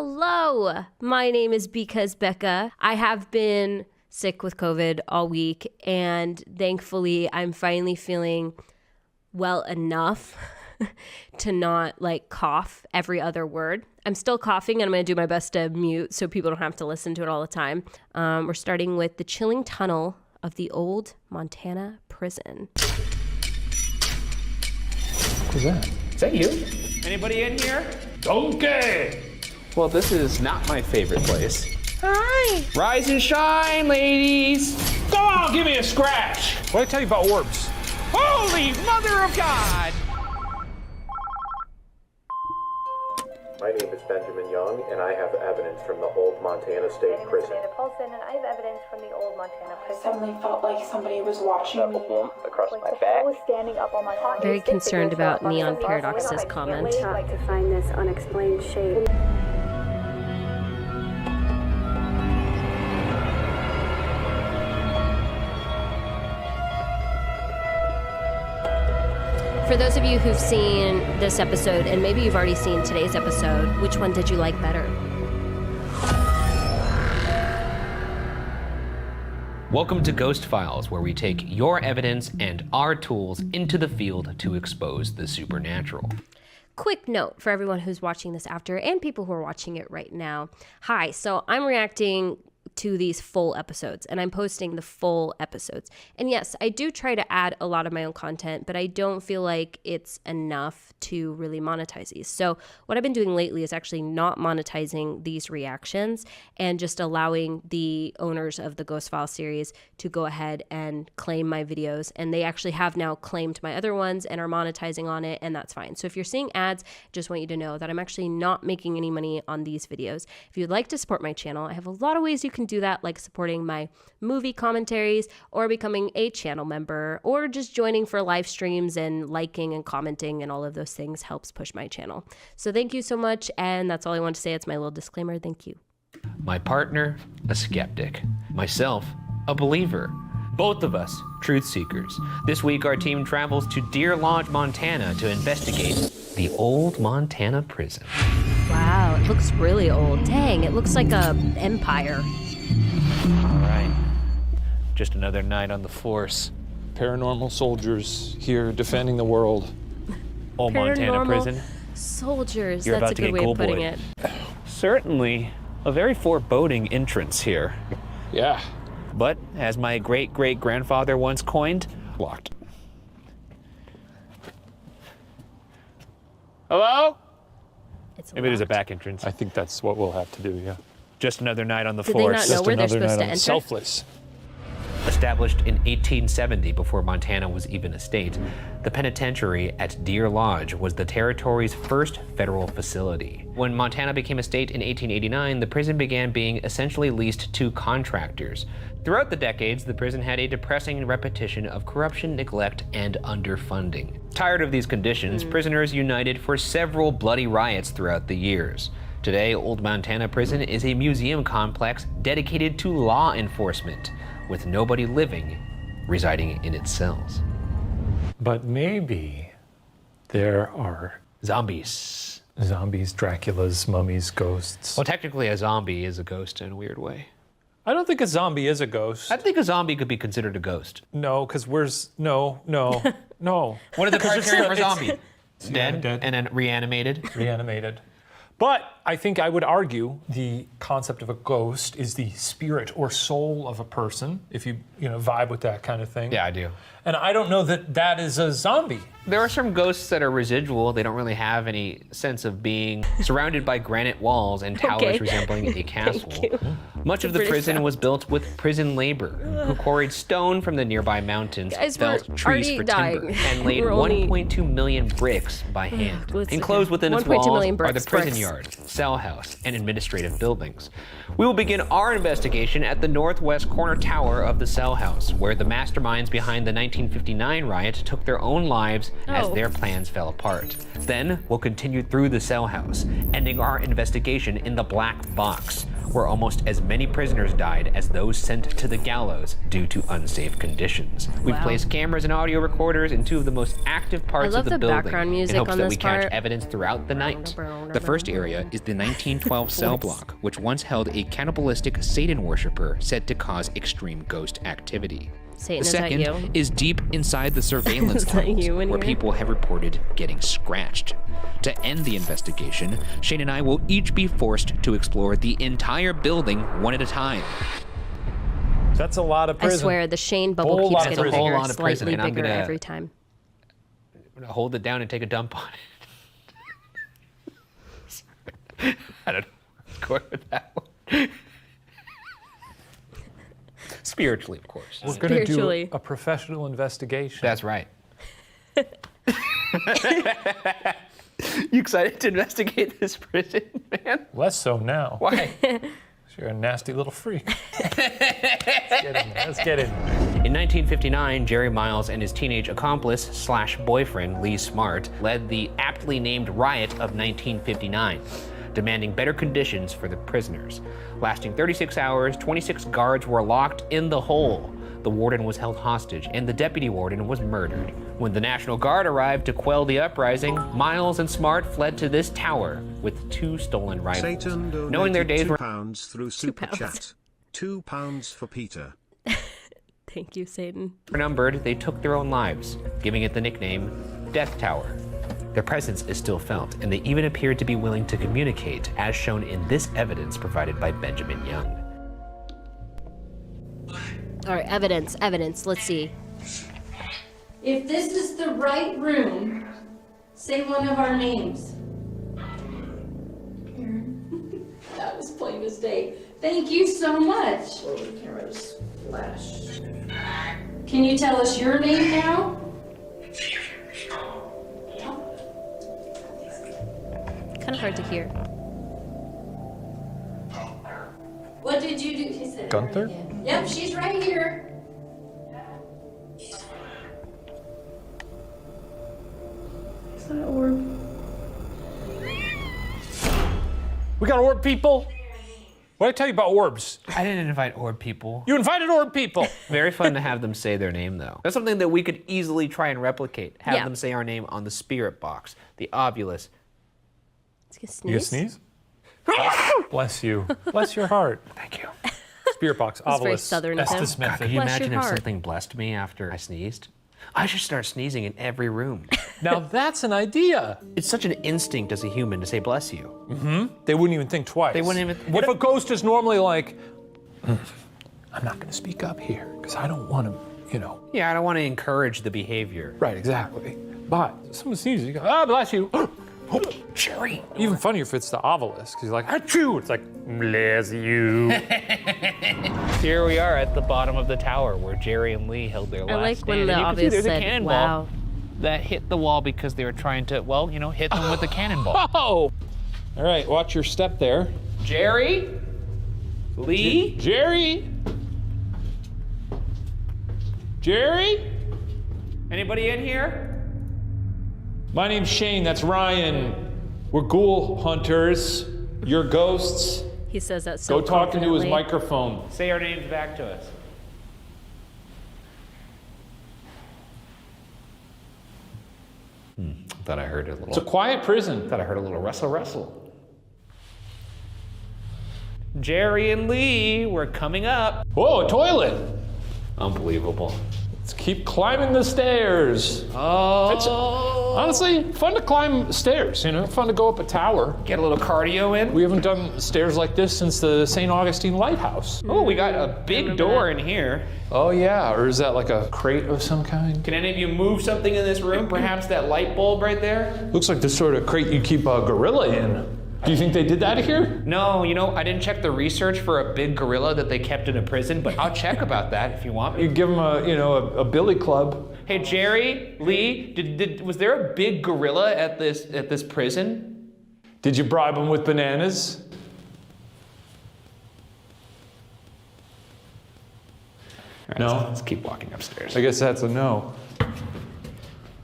Hello, my name is Because Becca. I have been sick with COVID all week, and thankfully I'm finally feeling well enough to not like cough every other word. I'm still coughing, and I'm going to do my best to mute so people don't have to listen to it all the time. We're starting with the chilling tunnel of the old Montana prison. Who's that? Is that you? Anybody in here? Donkey! Well, this is not my favorite place. Hi. Rise and shine, ladies. Go on, give me a scratch! What did I tell you about orbs? Holy Mother of God! My name is Benjamin Young, and I have evidence from the old Montana State Prison. Paulson, and I have evidence from the old Montana I prison. suddenly felt like somebody was watching me. Across Like my the back. fellow was standing up on my heart. Very concerned about Neon Paradox's comment. I'd like to find this unexplained shape. For those of you who've seen this episode, and maybe you've already seen today's episode, which one did you like better? Welcome to Ghost Files, where we take your evidence and our tools into the field to expose the supernatural. Quick note for everyone who's watching this after and people who are watching it right now. Hi, so I'm reacting to these full episodes, and I'm posting the full episodes. And yes, I do try to add a lot of my own content, but I don't feel like it's enough to really monetize these. So what I've been doing lately is actually not monetizing these reactions and just allowing the owners of the Ghost File series to go ahead and claim my videos. And they actually have now claimed my other ones and are monetizing on it, and that's fine. So if you're seeing ads, just want you to know that I'm actually not making any money on these videos. If you'd like to support my channel, I have a lot of ways you can do that, like supporting my movie commentaries or becoming a channel member or just joining for live streams, and liking and commenting and all of those things helps push my channel. So thank you so much, and that's all I want to say. It's my little disclaimer. Thank you. My partner, a skeptic. Myself, a believer. Both of us, truth seekers. This week, our team travels to Deer Lodge, Montana to investigate the old Montana prison. Wow, it looks really old. Dang, it looks like a empire. All right, just another night on the force. Paranormal soldiers here defending the world. Old Montana Paranormal prison. Soldiers, You're that's about a to good get way of putting cool-boyed. it. Certainly a very foreboding entrance here. Yeah. But, as my great-great-grandfather once coined, Locked. hello? It's Maybe there's a locked. back entrance. I think that's what we'll have to do, yeah. Just another night on the Did they force. not know Just where they're another supposed night to on enter? Selfless. Established in 1870, before Montana was even a state, the penitentiary at Deer Lodge was the territory's first federal facility. When Montana became a state in 1889, the prison began being essentially leased to contractors. Throughout the decades, the prison had a depressing repetition of corruption, neglect, and underfunding. Tired of these conditions, prisoners united for several bloody riots throughout the years. Today, Old Montana Prison is a museum complex dedicated to law enforcement, with nobody living residing in its cells. But maybe there are Zombies. zombies, Draculas, mummies, ghosts. Well, technically a zombie is a ghost in a weird way. I don't think a zombie is a ghost. I think a zombie could be considered a ghost. No, because no. What are the criteria for a zombie? It's dead, dead. and then reanimated. Reanimated. But I think I would argue the concept of a ghost is the spirit or soul of a person, if you vibe with that kind of thing. Yeah, I do. And I don't know that that is a zombie. There are some ghosts that are residual. They don't really have any sense of being surrounded by granite walls and towers Okay. resembling a castle. you. Much of the British prison sound. was built with prison labor, who quarried stone from the nearby mountains, Guys, felled we're trees already for timber, dying. and laid We're only- 1.2 million bricks by hand. Let's- Enclosed within its 1.2 walls million are the bricks, prison bricks. yard, cell house, and administrative buildings. We will begin our investigation at the northwest corner tower of the cell house, where the masterminds behind the 1959 riot took their own lives as Oh. their plans fell apart. Then we'll continue through the cell house, ending our investigation in the black box, where almost as many prisoners died as those sent to the gallows due to unsafe conditions. We've Wow. placed cameras and audio recorders in two of the most active parts love of the the building background music in hopes on that this we catch part. evidence throughout the night. The first area is the 1912 cell block, which once held a cannibalistic Satan worshiper said to cause extreme ghost activity. Satan, The is that second you? is deep inside the surveillance Is that tunnels, you in where here? people have reported getting scratched. To end the investigation, Shane and I will each be forced to explore the entire building one at a time. That's a lot of I prison. swear, the Shane bubble Whole keeps lot of getting prison. Whole bigger, lot of prison, slightly and I'm bigger gonna- every time. I'm gonna hold it down and take a dump on it. I don't know. Go with that one. Spiritually, of course. We're going to do Spiritually. a professional investigation. That's right. You excited to investigate this prison, man? Less so now. Why? You're a nasty little freak. Let's get in there. Let's get in there. In 1959, Jerry Miles and his teenage accomplice / boyfriend, Lee Smart, led the aptly named riot of 1959, demanding better conditions for the prisoners. Lasting 36 hours, 26 guards were locked in the hole. The warden was held hostage, and the deputy warden was murdered. When the National Guard arrived to quell the uprising, Miles and Smart fled to this tower with 2 stolen rifles. Satan donated Knowing their days were £2 through Super £2. Chat. £2 for Peter. Thank you, Satan. numbered, they took their own lives, giving it the nickname Death Tower. Their presence is still felt, and they even appeared to be willing to communicate, as shown in this evidence provided by Benjamin Young. All right, evidence. Let's see. If this is the right room, say one of our names. Karen. That was plain as day. Thank you so much. Oh, the camera's flash. Can you tell us your name now? Kind of hard to hear. What did you do? She said it Gunther? right again. Yep, she's right here. Is that orb? We got orb people. What did I tell you about orbs? I didn't invite orb people. You invited orb people. Very fun to have them say their name, though. That's something that we could easily try and replicate. Have Yeah. them say our name on the spirit box, the ovulus. Let's get You sneeze. sneeze? Bless you. Bless your heart. Thank you. Spirit box, That's very Ovilus, southern of him. Estes God, method. could you Bless imagine your if heart. something blessed me after I sneezed? I should start sneezing in every room. Now that's an idea. It's such an instinct as a human to say bless you. They wouldn't even think twice. They wouldn't even- What if a ghost is normally like, I'm not going to speak up here because I don't want to, Yeah, I don't want to encourage the behavior. Right, exactly. But someone sneezes, you go, ah, bless you. Oh, Jerry. Even funnier if it's the Ovilus, because you're like, achoo. It's like, bless you. Here we are at the bottom of the tower where Jerry and Lee held their last I like stand. when And the you can see obvious there's a said, cannonball wow. that hit the wall because they were trying to, well, hit them with the cannonball. Oh. All right, watch your step there. Jerry? Lee? Jerry? Jerry? Anybody in here? My name's Shane, that's Ryan. We're ghoul hunters. You're ghosts. He says that so Go talk into his confidently. microphone. Say our names back to us. Thought I heard a little. It's a quiet prison. Thought I heard a little rustle. Jerry and Lee, we're coming up. Whoa, a toilet. Unbelievable. Let's keep climbing the stairs. It's honestly fun to climb stairs, fun to go up a tower. Get a little cardio in. We haven't done stairs like this since the St. Augustine Lighthouse. Oh, we got a big door in here. Oh yeah, or is that like a crate of some kind? Can any of you move something in this room? Perhaps that light bulb right there? Looks like the sort of crate you keep a gorilla in. Do you think they did that here? No, I didn't check the research for a big gorilla that they kept in a prison, but I'll check about that if you want me. You give them a billy club. Hey, Jerry, Lee, was there a big gorilla at this prison? Did you bribe them with bananas? All right, No? Let's keep walking upstairs. I guess that's a no.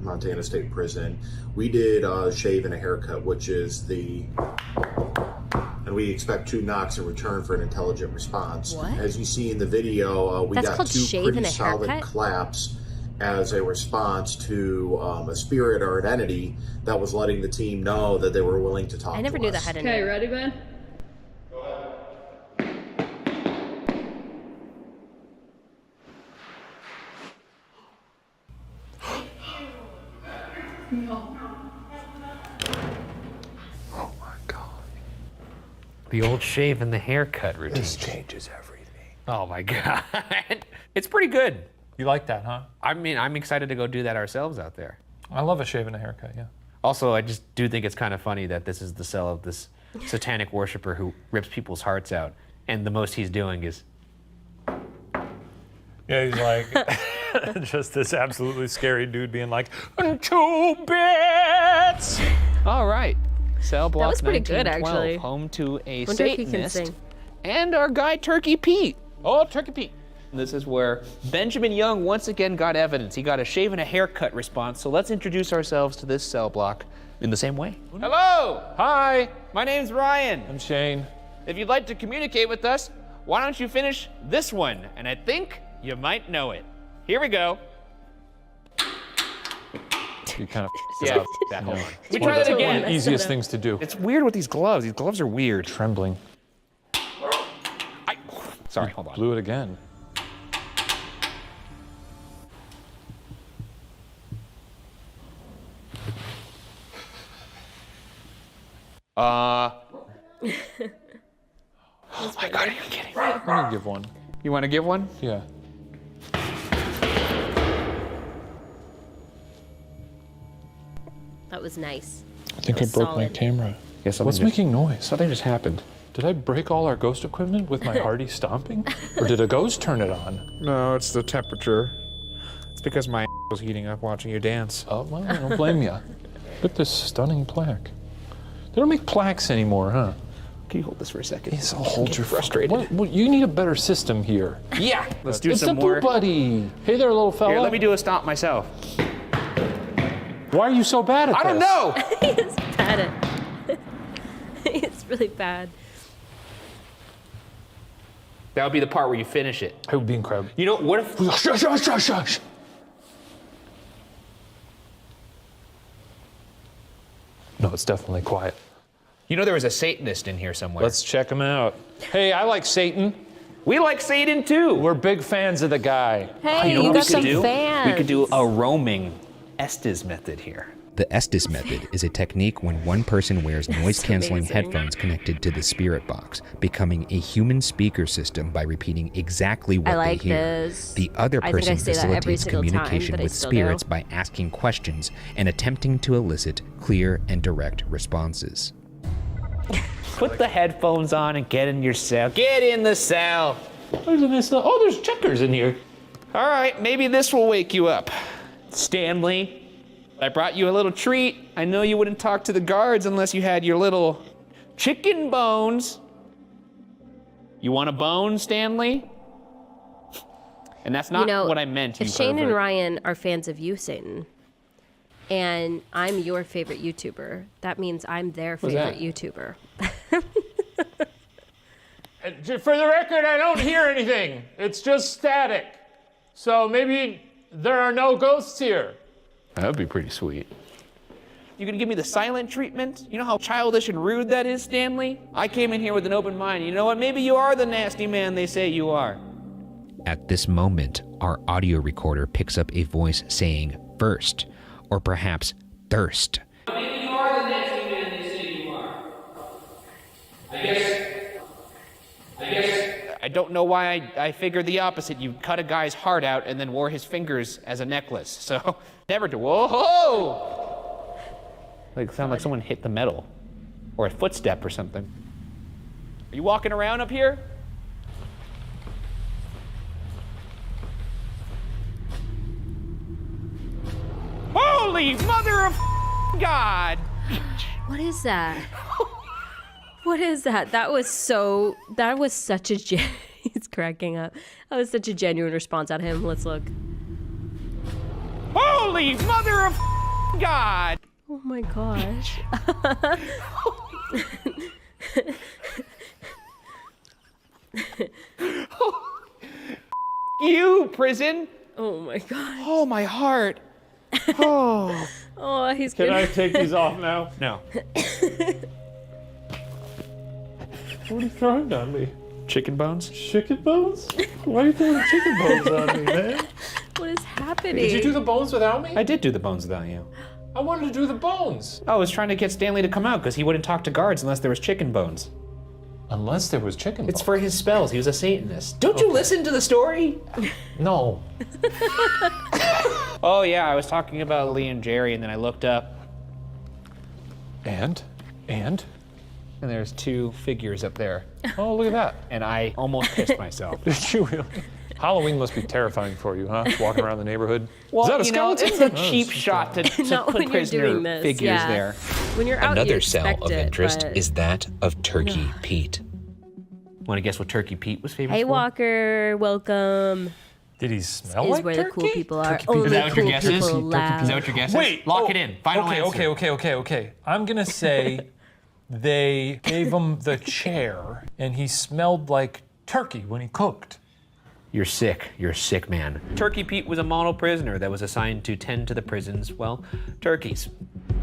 Montana State Prison. We did a shave and a haircut, which is and we expect 2 knocks in return for an intelligent response. What? As you see in the video, we That's got called 2 shave pretty and a solid haircut? claps as a response to a spirit or an entity that was letting the team know that they were willing to talk to us. I never knew that had a Okay, name. ready, Ben? Oh my God. The old shave and the haircut routine. This changes everything. Oh my God. It's pretty good. You like that, huh? I mean, I'm excited to go do that ourselves out there. I love a shave and a haircut, yeah. Also, I just do think it's kind of funny that this is the cell of this satanic worshiper who rips people's hearts out, and the most he's doing is... Yeah, he's like, just this absolutely scary dude being like, 2 bits! All right. Cell block was pretty good, 1912, actually. home to a Wonder if he can Satanist sing. and our guy Turkey Pete. Oh, Turkey Pete. This is where Benjamin Young once again got evidence. He got a shave and a haircut response. So let's introduce ourselves to this cell block in the same way. Hello, Hi, my name's Ryan. I'm Shane. If you'd like to communicate with us, why don't you finish this one? And I think you might know it. Here we go. You kind of Yeah, that hold on. It's We one try of that the again. easiest things to do. It's weird with these gloves. These gloves are weird. Trembling. Sorry, hold on. Blew it again. Oh my God, are you kidding me? I'm gonna give one. You want to give one? Yeah. That was nice. I think That was solid. camera. Yeah, What's making noise? Something just happened. Did I break all our ghost equipment with my hearty stomping? Or did a ghost turn it on? No, it's the temperature. It's because my was heating up watching you dance. Oh, well, I don't blame you. Look at this stunning plaque. They don't make plaques anymore, huh? Can you hold this for a second? Yes, I'll hold your frustrated. What, you need a better system here. Yeah, let's do It's some the more. Boo Buddy. Hey there, little fella. Here, let me do a stomp myself. Why are you so bad at this? I don't know. It's bad at It's really bad. That would be the part where you finish it. It would be incredible. You know, what if... Shush, shush, shush, shush. No, it's definitely quiet. You know there was a Satanist in here somewhere. Let's check him out. Hey, I like Satan. We like Satan too. We're big fans of the guy. Hey, know you what got we could some do? fans. We could do a roaming Estes method here. The Estes method is a technique when one person wears noise-canceling amazing. headphones connected to the spirit box, becoming a human speaker system by repeating exactly what I like they hear. this. The other I think I person say that every facilitates single time, communication but I with still spirits do. by asking questions and attempting to elicit clear and direct responses. Put the headphones on and get in your cell. Get in the cell. Oh, there's checkers in here. All right, maybe this will wake you up. Stanley. I brought you a little treat. I know you wouldn't talk to the guards unless you had your little chicken bones. You want a bone, Stanley? And that's not You know, what I meant, you if Shane and pervert. Ryan are fans of you, Satan, and I'm your favorite YouTuber, that means I'm their favorite YouTuber. For the record, I don't hear anything. It's just static. So maybe there are no ghosts here. That'd be pretty sweet. You gonna give me the silent treatment? You know how childish and rude that is, Stanley? I came in here with an open mind. You know what? Maybe you are the nasty man they say you are. At this moment, our audio recorder picks up a voice saying first, or perhaps thirst. Maybe you are the nasty man they say you are. I guess. I don't know why I figured the opposite. You cut a guy's heart out and then wore his fingers as a necklace. So, never do. Whoa! Like, sound like someone hit the metal. Or a footstep or something. Are you walking around up here? Holy mother of God! What is that? What is that? That was such a, he's cracking up. That was such a genuine response out of him. Let's look. Holy mother of God! Oh my gosh. You, prison! Oh my gosh. Oh, my heart. Oh. Oh, he's Can good. I take these off now? No. What are you throwing on me? Chicken bones? Chicken bones? Why are you throwing chicken bones on me, man? What is happening? Did you do the bones without me? I did do the bones without you. I wanted to do the bones. I was trying to get Stanley to come out because he wouldn't talk to guards unless there was chicken bones. Unless there was chicken bones. It's for his spells. He was a Satanist. Don't you listen to the story? No. Oh, yeah, I was talking about Lee and Jerry, and then I looked up, And? and there's two figures up there. Oh, look at that. And I almost pissed myself. Did you really? Halloween must be terrifying for you, huh? Walking around the neighborhood. Well, Is that a you know, skeleton? it's a cheap shot to Not put when you're prisoner doing this, figures yeah. there. When you're out, you Another cell expect of it, interest but- is that of Turkey Pete. Want to guess what Turkey Pete was famous Hey, for? Walker, welcome. Did he smell Is like where turkey? the cool people are. Turkey Pete. Only Is that what your cool guess is? people Turkey laugh. Is that what your guess is? Wait. Lock it in. Final answer. Okay. I'm gonna say they gave him the chair and he smelled like turkey when he cooked. You're sick. You're a sick man. Turkey Pete was a model prisoner that was assigned to tend to the prison's, well, turkeys.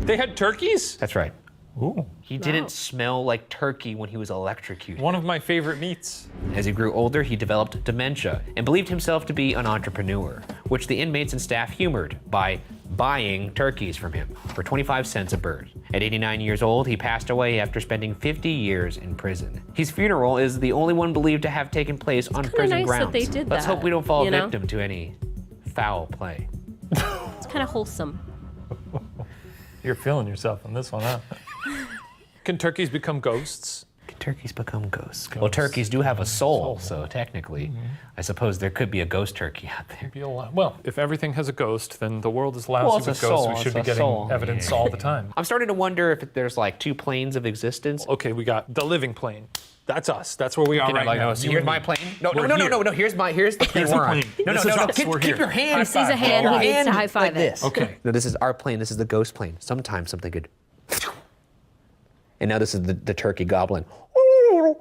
They had turkeys? That's right. Ooh. He didn't smell like turkey when he was electrocuted. One of my favorite meats. As he grew older, he developed dementia and believed himself to be an entrepreneur, which the inmates and staff humored by buying turkeys from him for 25 cents a bird. At 89 years old, he passed away after spending 50 years in prison. His funeral is the only one believed to have taken place on prison nice that grounds. they did Let's that, hope we don't fall you know? victim to any foul play. It's kind of wholesome. You're feeling yourself on this one, huh? Can turkeys become ghosts? Can turkeys become ghosts? Well, turkeys do have a soul, so technically, I suppose there could be a ghost turkey out there. Well, if everything has a ghost, then the world is lousy Well, it's with a ghosts. soul, We should it's be a getting soul. evidence Yeah. all the time. I'm starting to wonder if there's like two planes of existence. Okay, we got the living plane. That's us. That's where we are You know, right like, now. oh, so You here's and my me. plane. No. Here's the plane the we're on. plane. No. This is us. We're Keep here. your hand. He sees a hand, he needs to high five like it. this. Okay. No, this is our plane. This is the ghost plane. Sometimes something good. And now this is the turkey goblin. I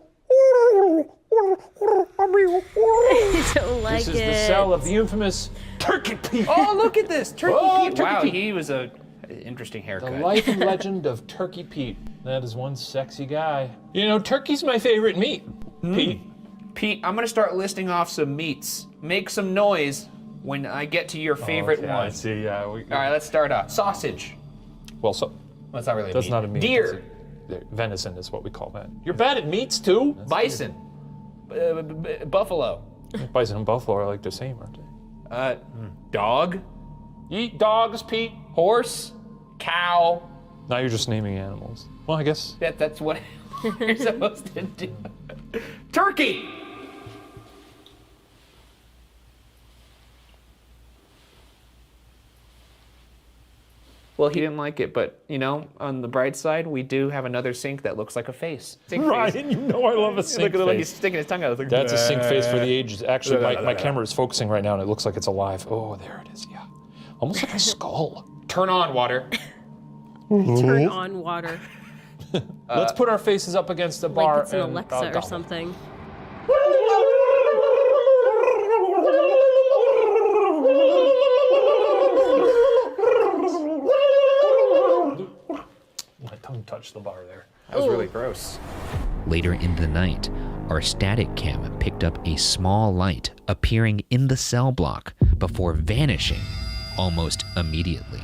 don't like This is it. the cell of the infamous Turkey Pete. Oh, look at this. Turkey Oh, Pete. Turkey Wow, Pete. he was a interesting The haircut. life and legend of Turkey Pete. That is one sexy guy. You know, turkey's my favorite meat. Pete. Pete, I'm gonna start listing off some meats. Make some noise when I get to your favorite Okay, one. I see. Yeah. All right, let's start out. Sausage. Well, so Well, that's not really that's meat. not a meat. Deer. Venison is what we call that. You're bad at meats too. Bison. Buffalo. Bison and buffalo are like the same, aren't they? Dog. You eat dogs, Pete. Horse. Cow. Now you're just naming animals. Well, I guess. That's what you're supposed to do. Turkey. Well, he didn't like it, but you know, on the bright side, we do have another sink that looks like a face. Sink Ryan, face. you know I love a sink Look at like he's face. sticking his tongue out. It's like, That's a sink face for the ages. Actually, my camera is focusing right now, and it looks like it's alive. Oh, there it is. Yeah, almost like a skull. Turn on water. Turn on water. Let's put our faces up against the bar. Like it's an and, Alexa or gobble. something. My tongue touched the bar there. That was really gross. Later in the night, our static cam picked up a small light appearing in the cell block before vanishing almost immediately.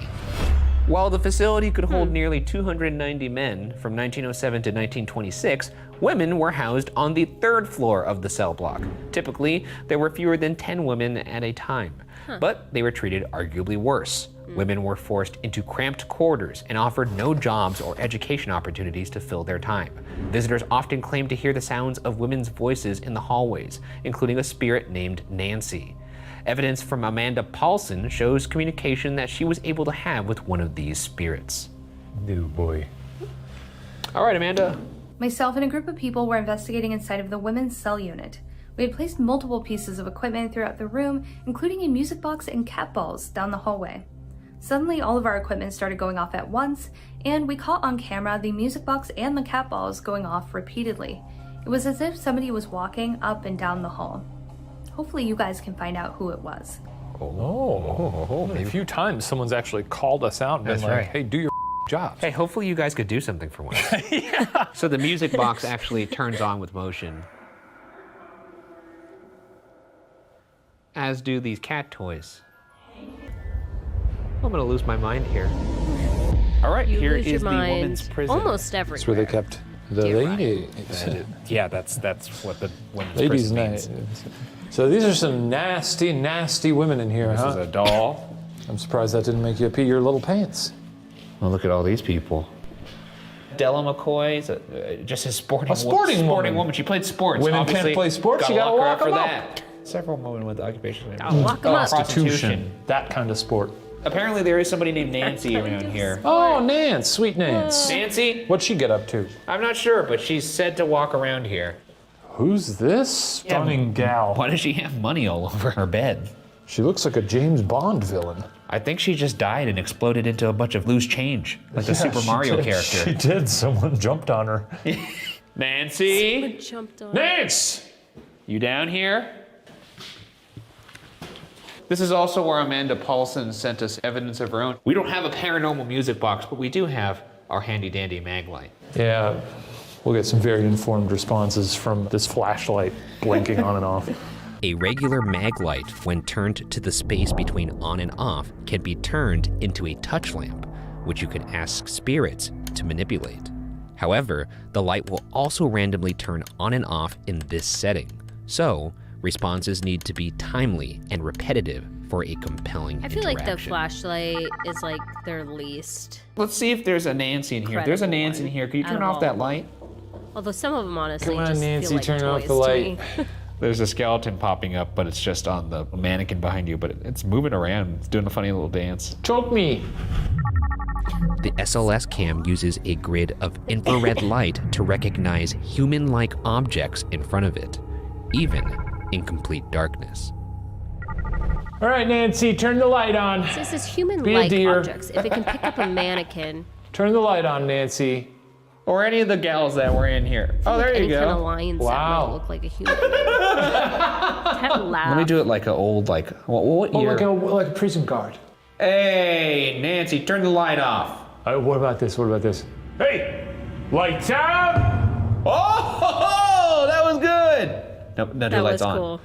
While the facility could hold nearly 290 men from 1907 to 1926, women were housed on the third floor of the cell block. Typically, there were fewer than 10 women at a time, but they were treated arguably worse. Women were forced into cramped quarters and offered no jobs or education opportunities to fill their time. Visitors often claimed to hear the sounds of women's voices in the hallways, including a spirit named Nancy. Evidence from Amanda Paulson shows communication that she was able to have with one of these spirits. Oh boy. All right, Amanda. Myself and a group of people were investigating inside of the women's cell unit. We had placed multiple pieces of equipment throughout the room, including a music box and cat balls down the hallway. Suddenly, all of our equipment started going off at once, and we caught on camera the music box and the cat balls going off repeatedly. It was as if somebody was walking up and down the hall. Hopefully you guys can find out who it was. A few times someone's actually called us out and been like, hey, do your job. Hey, hopefully you guys could do something for once. So the music box actually turns on with motion. As do these cat toys. I'm gonna lose my mind here. All right, here is the women's prison. Almost everywhere. That's where they kept the lady. Yeah, that's what the women's Ladies' prison night. means. So these are some nasty, nasty women in here, This is a doll. I'm surprised that didn't make you pee your little pants. Well, look at all these people. Della McCoy is just a sporting woman. She played sports. Women Obviously, can't play sports, you gotta her lock up for them up. that. Several women with occupations. Lock them up. Prostitution, that kind of sport. Apparently there is somebody named Nancy around here. Oh, Nance, sweet Nance. Nancy? What'd she get up to? I'm not sure, but she's said to walk around here. Who's this stunning gal? Why does she have money all over her bed? She looks like a James Bond villain. I think she just died and exploded into a bunch of loose change, like the Super Mario character. She did. Someone jumped on her. Nancy? Jumped on. Nance! You down here? This is also where Amanda Paulson sent us evidence of her own. We don't have a paranormal music box, but we do have our handy dandy mag light. Yeah, we'll get some very informed responses from this flashlight blinking on and off. A regular mag light, when turned to the space between on and off, can be turned into a touch lamp, which you can ask spirits to manipulate. However, the light will also randomly turn on and off in this setting. So, responses need to be timely and repetitive for a compelling I feel like the interaction. flashlight is like their least. Let's see if there's a Nancy in here. There's a Credible Nancy in one here. Can you out turn of off all that of them. light? Although some of them honestly Come on, just Nancy, feel like turn off toys the to light. me. There's a skeleton popping up, but it's just on the mannequin behind you, but it's moving around. It's doing a funny little dance. Choke me. The SLS cam uses a grid of infrared light to recognize human-like objects in front of it, even in complete darkness. All right, Nancy, turn the light on. So this is Be a human-like deer. objects. If it can pick up a mannequin, Turn the light on, Nancy. Or any of the gals that were in here. Oh, there you any kind of go. lines Wow. that might look like a human. That laugh. Let me do it like an old, what Oh, year? like a prison guard. Hey, Nancy, turn the light off. What about this? What about this? Hey, lights out. Oh, that was good. No, no, That lights was on. cool.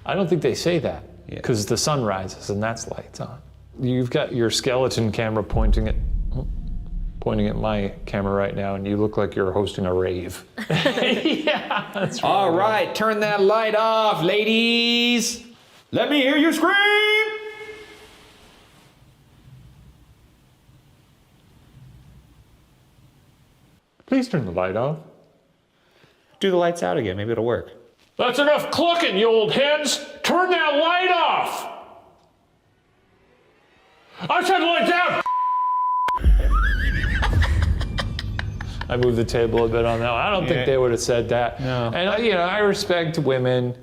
I don't think they say that because the sun rises and that's lights on. You've got your skeleton camera pointing at my camera right now, and you look like you're hosting a rave. Yeah, that's right. All right, turn that light off, ladies. Let me hear you scream. Please turn the light off. Do the lights out again. Maybe it'll work. That's enough clucking, you old hens. Turn that light off. I said lights out. I moved the table a bit on that one. I don't think they would have said that. No. And I respect women.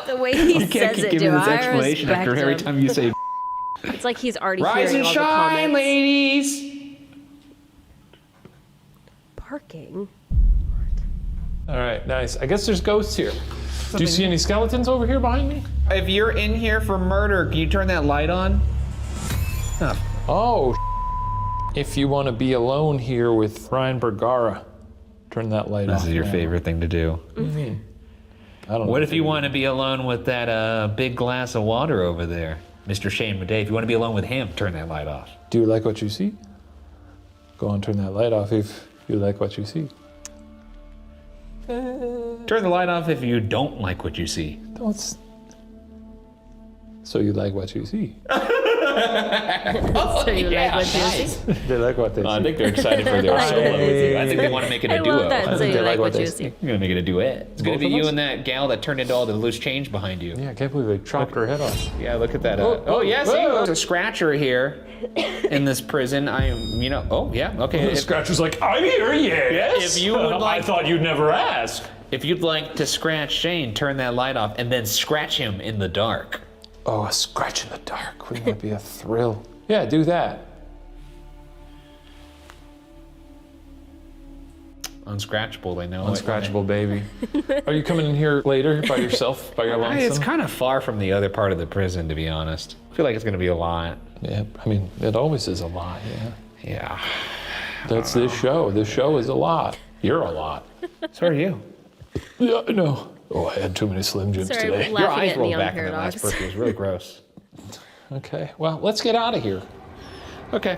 The way he You can't says keep it, giving dude, this I explanation respect after every him. time you say. It's like he's already Rise hearing and all the shine, comments. ladies. Parking. All right, nice. I guess there's ghosts here. Do you see any skeletons over here behind me? If you're in here for murder, can you turn that light on? Oh, if you want to be alone here with Ryan Bergara, turn that light off. This is your now. favorite thing to do. What do you mean? I don't know. What if you want to be alone with that big glass of water over there? Mr. Shane Madej, if you want to be alone with him, turn that light off. Do you like what you see? Go on, turn that light off if you like what you see. Turn the light off if you don't like what you see. So you like what you see. So you like what you see? They like what they see. I think they're excited for their solo. I think they want to make it a I duo. love that. So think you they like like what you what see? You're gonna make it a duet. It's gonna Both be of you us? and that gal that turned into all the loose change behind you. Yeah, I can't believe they chopped her head off. Yeah, look at that. Oh, Yeah, see, oh. there's a scratcher here in this prison. Oh yeah, okay. The Scratcher's like, I'm here, yes. If you would like- I thought you'd never ask. If you'd like to scratch Shane, turn that light off and then scratch him in the dark. Oh, a scratch in the dark. Wouldn't that be a thrill? Yeah, do that. Unscratchable, they know. Unscratchable, baby. Are you coming in here later by yourself, by your lonesome? It's kind of far from the other part of the prison, to be honest. I feel like it's going to be a lot. Yeah, I mean, it always is a lot, yeah. Yeah. That's this show. This show is a lot. You're a lot. So are you. Yeah, I know. Oh, I had too many Slim Jims Sorry, today. laughing Your eyes at rolled Neon back in that last Paradox. burp. It was really gross. Okay, well, let's get out of here. Okay.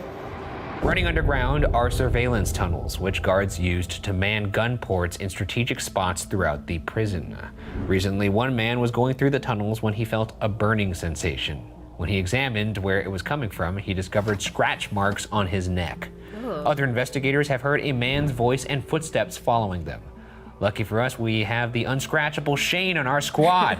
Running underground are surveillance tunnels, which guards used to man gun ports in strategic spots throughout the prison. Recently, one man was going through the tunnels when he felt a burning sensation. When he examined where it was coming from, he discovered scratch marks on his neck. Other investigators have heard a man's voice and footsteps following them. Lucky for us, we have the unscratchable Shane on our squad.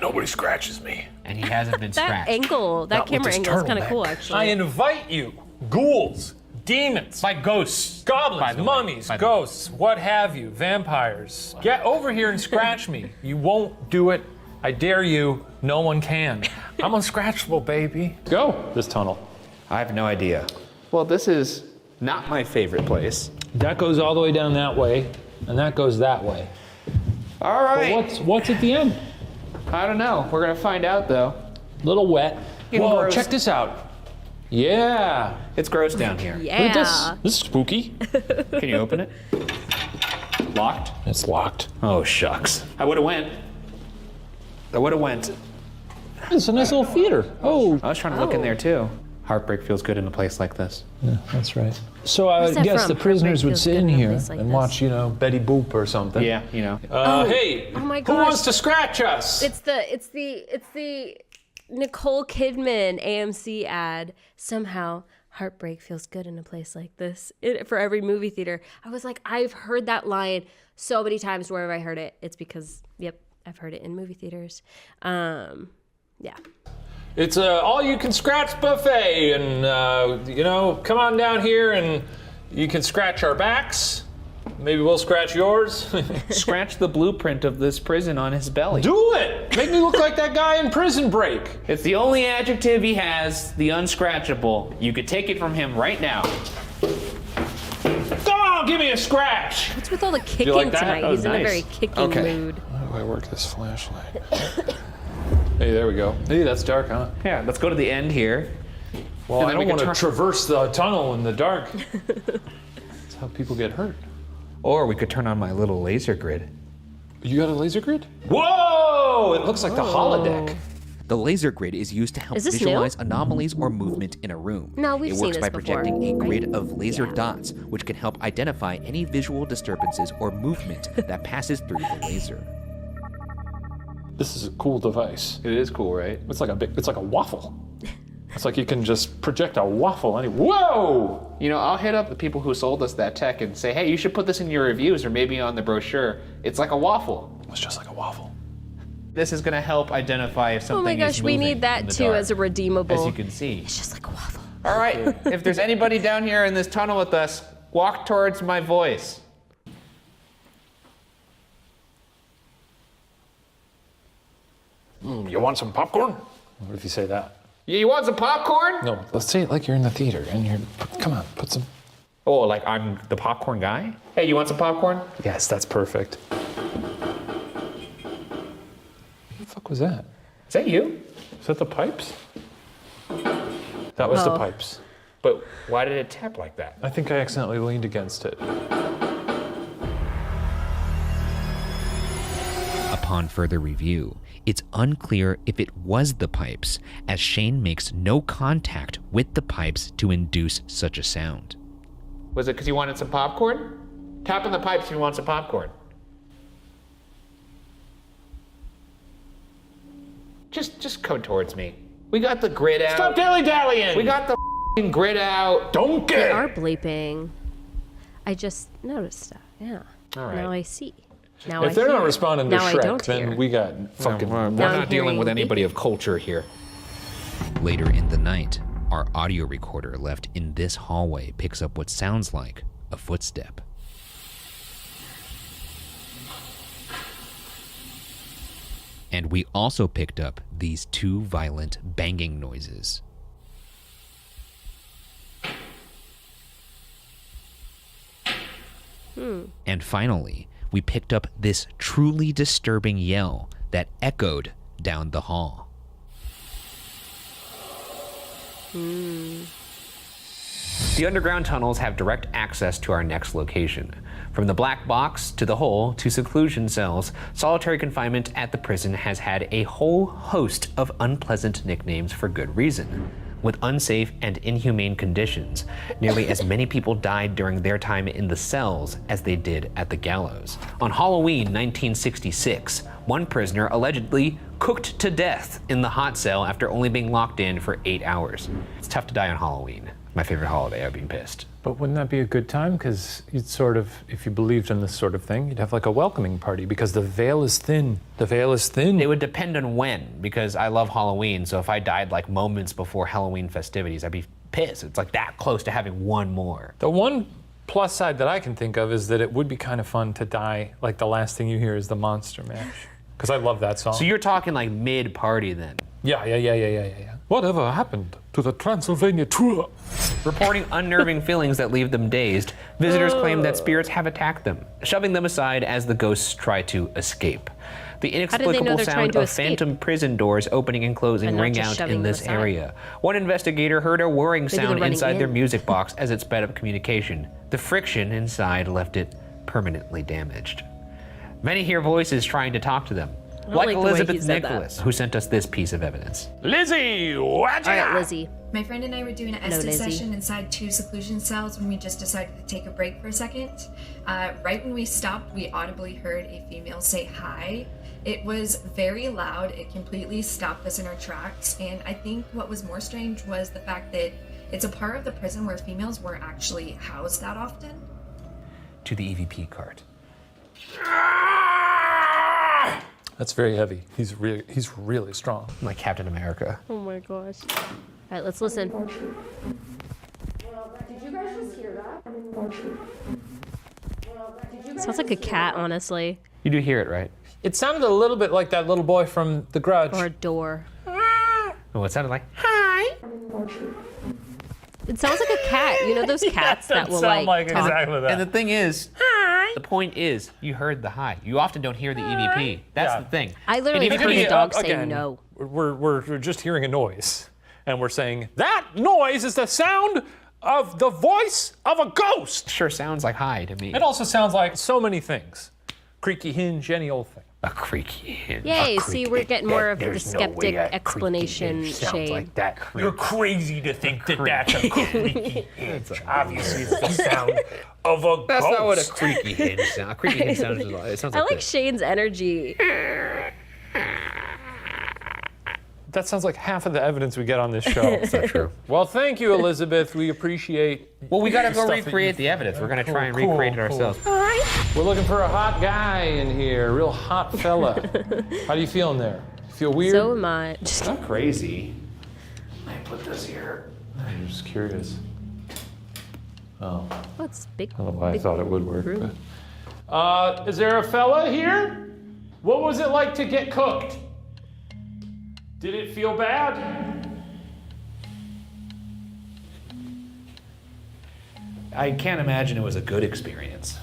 Nobody scratches me. And he hasn't been That scratched. angle, that Not with camera this angle is kind of turtleneck. cool, actually. I invite you, ghouls, demons, By ghosts. goblins, By the way. mummies, By the- ghosts, what have you, vampires. Get over here and scratch me. You won't do it. I dare you. No one can. I'm unscratchable, baby. Go this tunnel. I have no idea. Well, this is not my favorite place. That goes all the way down that way, and that goes that way. All right. What's at the end? I don't know. We're going to find out, though. Little wet. Getting Whoa, gross. check this out. Yeah. It's gross down here. Yeah. Look at this. This is spooky. Can you open it? Locked? It's locked. Oh, shucks. I would have went. It's a nice little theater. Oh. I was trying to look in there, too. Heartbreak feels good in a place like this. Yeah, that's right. So I Where's that guess from? the prisoners Heartbreak would feels sit good in in a here place like and this. watch, Betty Boop or something. Yeah, you know. Hey, oh my who gosh. wants to scratch us? It's the Nicole Kidman AMC ad. Somehow, heartbreak feels good in a place like this. For every movie theater, I was like, I've heard that line so many times. Wherever I heard it, it's because, yep, I've heard it in movie theaters. Yeah. It's a all-you-can-scratch buffet, and come on down here and you can scratch our backs. Maybe we'll scratch yours. Scratch the blueprint of this prison on his belly. Do it! Make me look like that guy in Prison Break. It's the only adjective he has, the unscratchable. You could take it from him right now. Come on, give me a scratch. What's with all the kicking like that? tonight? That was He's in a nice. very kicking mood. How do I work this flashlight? Hey, there we go. Hey, that's dark, huh? Yeah, let's go to the end here. Well, And I then we don't can want to traverse the tunnel in the dark. That's how people get hurt. Or we could turn on my little laser grid. You got a laser grid? Whoa! It looks like the holodeck. The laser grid is used to help Is this visualize anomalies or movement in a room. No, we've It seen works this by before, projecting a right? grid of laser dots, which can help identify any visual disturbances or movement that passes through the laser. This is a cool device. It is cool, right? It's like a waffle. It's like you can just project a waffle. Whoa! You know, I'll hit up the people who sold us that tech and say, hey, you should put this in your reviews or maybe on the brochure. It's like a waffle. It's just like a waffle. This is going to help identify if Oh something my is gosh, we moving need in that the too dark. as a redeemable. As you can see. It's just like a waffle. All right, if there's anybody down here in this tunnel with us, walk towards my voice. You want some popcorn? What if you say that? You want some popcorn? No, let's say it like you're in the theater and come on, put some. Oh, like I'm the popcorn guy? Hey, you want some popcorn? Yes, that's perfect. What the fuck was that? Is that you? Is that the pipes? That was the Oh. pipes. But why did it tap like that? I think I accidentally leaned against it. Upon further review, it's unclear if it was the pipes, as Shane makes no contact with the pipes to induce such a sound. Was it because you wanted some popcorn? Tap on the pipes if you want some popcorn. Just come towards me. We got the grid out. Stop dilly-dallying! We got the f***ing grid out. Don't They get are bleeping. I just noticed that. Yeah. All right. Now I see. Now If they're I not hear. responding to Now I Shrek, don't then hear. we got fucking. We're Now I'm not dealing with hearing anybody of culture here. Later in the night, our audio recorder left in this hallway picks up what sounds like a footstep. And we also picked up these 2 violent banging noises. And finally, we picked up this truly disturbing yell that echoed down the hall. The underground tunnels have direct access to our next location. From the black box to the hole to seclusion cells, solitary confinement at the prison has had a whole host of unpleasant nicknames for good reason. With unsafe and inhumane conditions, nearly as many people died during their time in the cells as they did at the gallows. On Halloween 1966, one prisoner allegedly cooked to death in the hot cell after only being locked in for 8 hours. It's tough to die on Halloween. My favorite holiday, I've been pissed. But wouldn't that be a good time? Because you'd sort of, if you believed in this sort of thing, you'd have like a welcoming party because the veil is thin. The veil is thin. It would depend on when, because I love Halloween, so if I died like moments before Halloween festivities, I'd be pissed. It's like that close to having one more. The one plus side that I can think of is that it would be kind of fun to die, like the last thing you hear is the Monster Mash. Because I love that song. So you're talking like mid-party then? Yeah. Whatever happened to the Transylvania tour? Reporting unnerving feelings that leave them dazed, visitors claim that spirits have attacked them, shoving them aside as the ghosts try to escape. The inexplicable sound of phantom prison doors opening and closing ring out in this area. One investigator heard a whirring sound inside their music box as it sped up communication. The friction inside left it permanently damaged. Many hear voices trying to talk to them, like Elizabeth Nicholas, who sent us this piece of evidence. Lizzie, watch All right, Lizzie. My friend and I were doing an Estes session inside 2 seclusion cells when we just decided to take a break for a second. Right when we stopped, we audibly heard a female say hi. It was very loud. It completely stopped us in our tracks. And I think what was more strange was the fact that it's a part of the prison where females weren't actually housed that often. To the EVP cart. That's very heavy. He's really strong. Like Captain America. Oh my gosh. All right, let's listen. Did you guys just hear that? Sounds like a cat, honestly. You do hear it, right? It sounded a little bit like that little boy from The Grudge. Or a door. Oh, it sounded like, hi. It sounds like a cat. You know those cats that will sound like like talk? exactly that. And the thing is, the point is, you heard the hi. You often don't hear the EVP. That's the thing. I literally And heard EVP a dog say again, no. We're just hearing a noise. And we're saying, that noise is the sound of the voice of a ghost. Sure sounds like hi to me. It also sounds like so many things. Creaky hinge, any old thing. A creaky hinge. Yay, see, we're getting more of the skeptic explanation shade. Like that. You're crazy to think that that's a creaky hinge. Obviously, it's the sound of a ghost. That's not what a creaky hinge sounds. A creaky hinge sounds like. It sounds I like like this. Shane's energy. That sounds like half of the evidence we get on this show. That's not true. Well, thank you, Elizabeth. We appreciate. Well, we gotta go stuff that recreate the evidence. We're gonna try and recreate it ourselves. We're looking for a hot guy in here, a real hot fella. How do you feel in there? You feel weird? So am I. Just Not crazy. I put this here. I'm just curious. Oh, what's big? I don't know why I thought it would work. room. But. Is there a fella here? What was it like to get cooked? Did it feel bad? I can't imagine it was a good experience.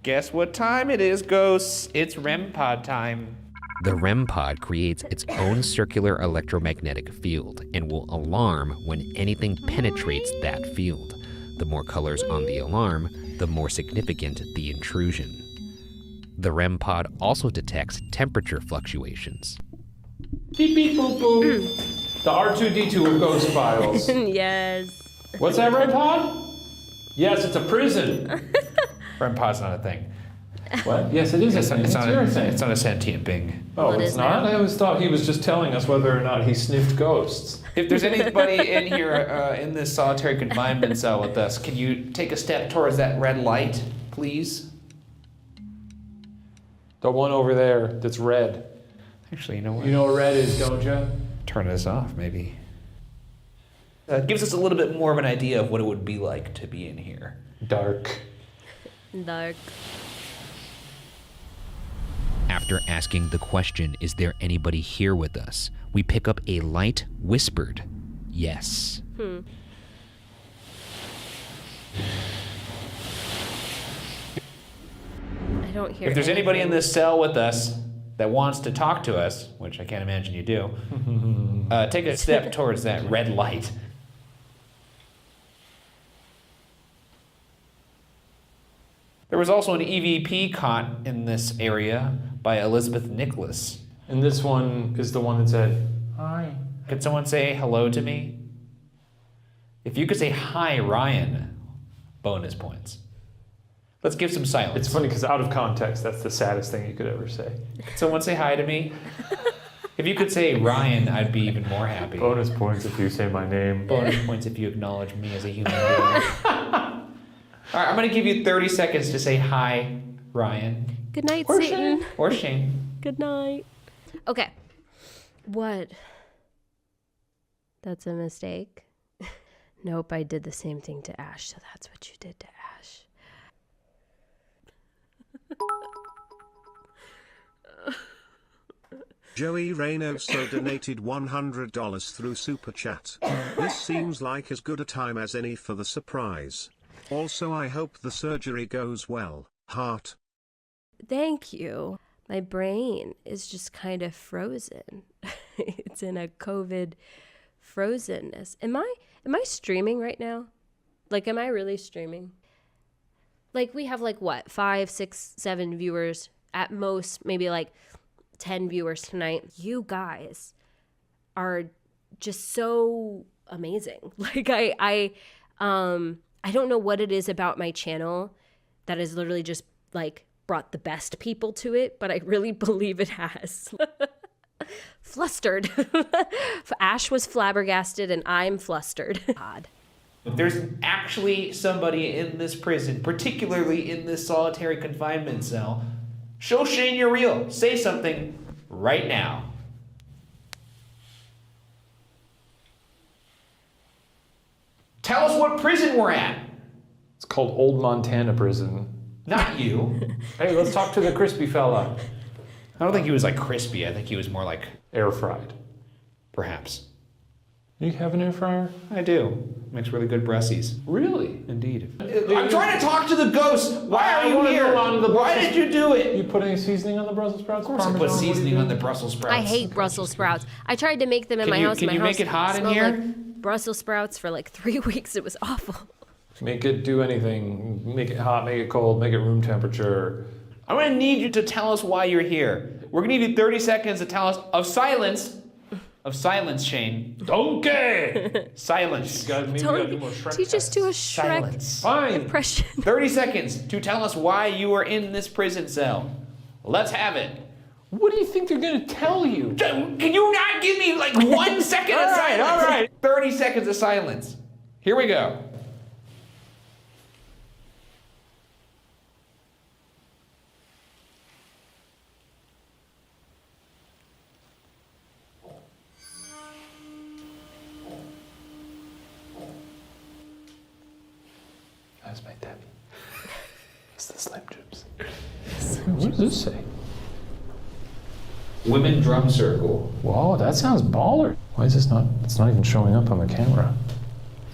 Guess what time it is, ghosts? It's REM pod time. The REM pod creates its own circular electromagnetic field and will alarm when anything penetrates that field. The more colors on the alarm, the more significant the intrusion. The REM pod also detects temperature fluctuations. Beep beep boop boop. The R2D2 of Ghost Files. Yes. What's that, Red Pod? Yes, it's a prison. REM pod's not a thing. What? Yes, it is a thing. It's your thing. It's not a sentient being. Oh, Well, it it's is not? now. I always thought he was just telling us whether or not he sniffed ghosts. If there's anybody in here in this solitary confinement cell with us, can you take a step towards that red light, please? The one over there that's red. Actually, you know what? You know what red is, don't you? Turn this off, maybe. Gives us a little bit more of an idea of what it would be like to be in here. Dark. Dark. After After asking the question, "Is there anybody here with us?" we pick up a light whispered yes. I don't hear If there's anything. anybody in this cell with us that wants to talk to us, which I can't imagine you do, take a step towards that red light. There was also an EVP caught in this area by Elizabeth Nicholas. And this one is the one that said, "Hi." Could someone say hello to me? If you could say hi, Ryan, bonus points. Let's give some silence. It's funny because out of context, that's the saddest thing you could ever say. Could someone say hi to me? If you could say Ryan, I'd be even more happy. Bonus points if you say my name. Bonus points if you acknowledge me as a human being. All right, I'm going to give you 30 seconds to say hi, Ryan. Good night, Or Satan. Shane. Or Shane. Good night. Okay. What? That's a mistake. Nope, I did the same thing to Ash, so that's what you did to Ash. Joey Reynoso donated $100 through Super Chat. This seems like as good a time as any for the surprise. Also, I hope the surgery goes well. Heart. Thank you. My brain is just kind of frozen. It's in a COVID frozenness. Am I streaming right now? Like, am I really streaming? Like, we have like what, 5, 6, 7 viewers at most, maybe like 10 viewers tonight. You guys are just so amazing. Like, I don't know what it is about my channel that has literally just like brought the best people to it, but I really believe it has. Flustered. Ash was flabbergasted and I'm flustered. God. If there's actually somebody in this prison, particularly in this solitary confinement cell, show Shane you're real. Say something right now. Tell us what prison we're at. It's called Old Montana Prison. Not you. Hey, let's talk to the crispy fella. I don't think he was like crispy. I think he was more like Air fried. perhaps. You have an air fryer? I do. Makes really good brussies. Really? Indeed. I'm trying to talk to the ghost. Why are you here? Why did you do it? You put any seasoning on the Brussels sprouts? Of course I put seasoning on the Brussels sprouts. I hate Brussels sprouts. I tried to make them in Can my you- house. can My you house make it hot in smelled here? like Brussels sprouts for like 3 weeks. It was awful. Make it do anything. Make it hot, make it cold, make it room temperature. I'm going to need you to tell us why you're here. We're going to give you 30 seconds to tell us of silence. Of silence, Shane. Donkey! Silence. Teach us to a Shrek Silence. Fine. impression. 30 seconds to tell us why you are in this prison cell. Let's have it. What do you think they're going to tell you? Can you not give me like 1 second of silence? all right. 30 seconds of silence. Here we go. That's my Debbie. It's the Slim Jims. What does this say? Women drum circle. Whoa, that sounds baller. Why is this not? It's not even showing up on the camera.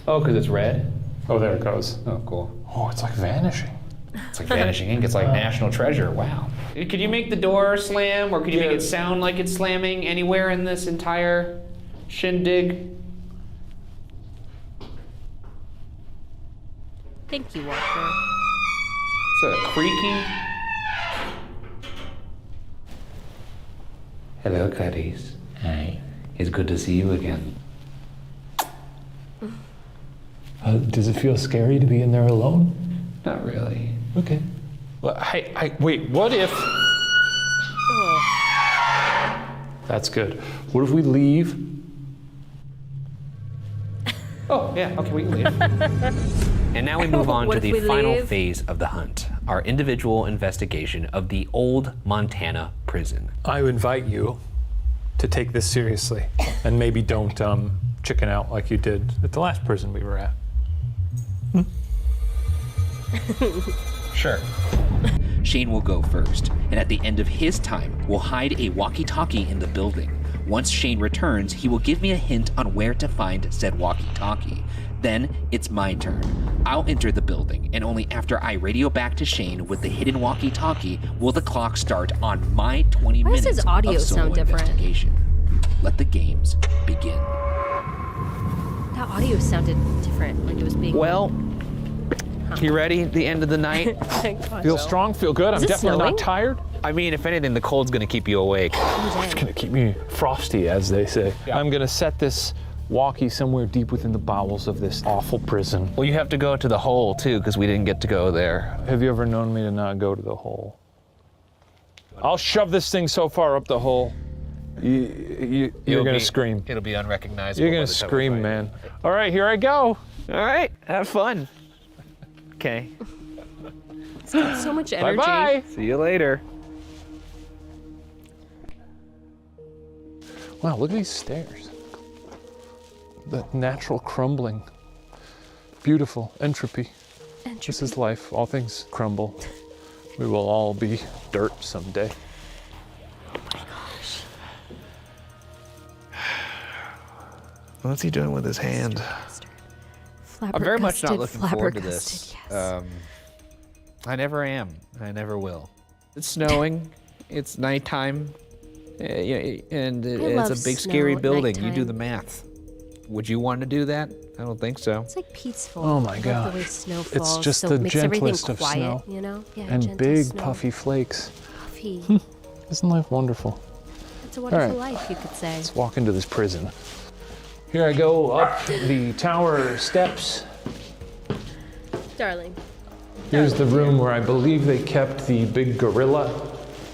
Oh, because it's red? Oh, there it goes. Oh, cool. Oh, it's like vanishing. It's like vanishing ink. It's like national treasure. Wow. Could you make the door slam, or could you make it sound like it's slamming anywhere in this entire shindig? Thank you, Walker. It's a creaking. Hello, Clarice. Hi. It's good to see you again. Does it feel scary to be in there alone? Not really. Okay. Well, wait, what if... That's good. What if we leave? Oh, yeah, okay, we can leave. And now we move on What to if the we final leave? phase of the hunt, our individual investigation of the old Montana prison. I invite you to take this seriously and maybe don't chicken out like you did at the last prison we were at. Sure. Shane will go first, and at the end of his time, will hide a walkie-talkie in the building. Once Shane returns, he will give me a hint on where to find said walkie-talkie. Then, it's my turn. I'll enter the building, and only after I radio back to Shane with the hidden walkie-talkie will the clock start on my 20 Why does minutes his audio of solo sound different? investigation. Let the games begin. That audio sounded different, like it was being. Well, you ready? The end of the night? Feel strong, feel good. I'm it definitely snowing? not tired. I mean, if anything, the cold's gonna keep you awake. It's gonna keep me frosty, as they say. I'm gonna set this walkie somewhere deep within the bowels of this awful prison. Well, you have to go to the hole too, because we didn't get to go there. Have you ever known me to not go to the hole? I'll shove this thing so far up the hole, you're gonna scream. It'll be unrecognizable. You're gonna scream, man. All right, here I go. All right, have fun. Okay. It's got so much energy. Bye-bye. See you later. Wow, look at these stairs. The natural crumbling. Beautiful entropy. This is life. All things crumble. We will all be dirt someday. Oh my gosh. What's he doing with his hand? I'm very much not looking forward to this. Yes. I never am. I never will. It's snowing. It's nighttime. And it's a big, scary building. You do the math. Would you want to do that? I don't think so. It's like peaceful. Oh my I love gosh. the way snow falls. It's just so the it makes everything gentlest of quiet, snow. You know? Yeah, And gentle big snow. puffy flakes. Puffy. Isn't life wonderful? It's a wonderful right. life, you could say. Let's walk into this prison. Here I go up the tower steps. Darling. Here's the room where I believe they kept the big gorilla